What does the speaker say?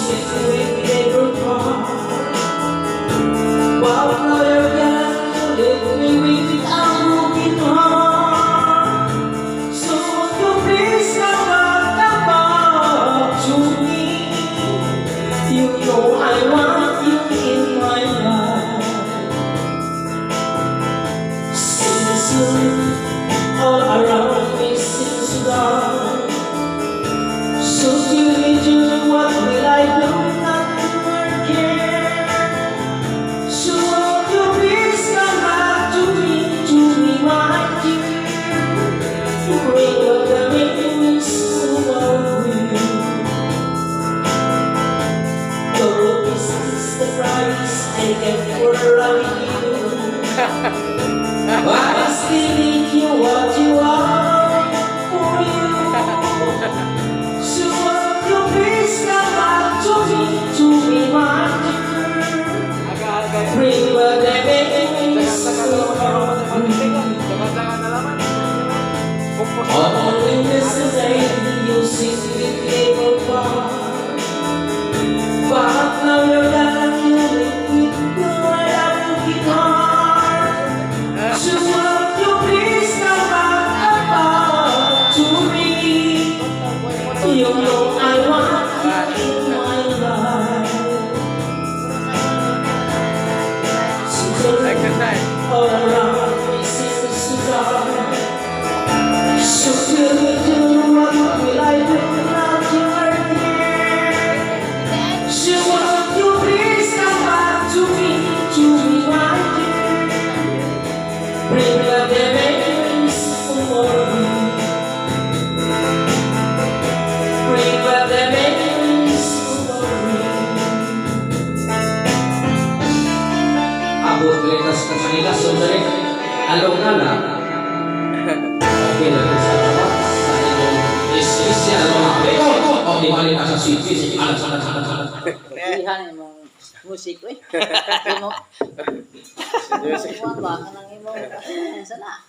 music with every part. While another can let me with a broken heart. So won't you please come back to me? You know I want you in my life. Since all around me seems dark, so do what will I do? Nothing will care. So won't you please come back to me, my dear? Bring up the memories of you. Though this is the price I get for loving you, I still need you what you are for you. So won't you please come back to me, my dear? Bring back the memories of you. Only yesterday you sit with little part, but now you're gone, you live with my broken heart. So won't you please come back to me? You know I want you in my life. Today, all around me seems to dark. So what will I do? Nothing will care. So won't you please come back to me, my dear? Bring back the memories for me. Bring back the memories for me. Abot letas ka kanila, sundari. Along na lang. Okay na rin sa lahat. Sa inyong espesyal mga peko. O di bali na sa sweet. Alat. Pilihan yung musik, uy. Imo. Ano ba? Anong imo? Sana.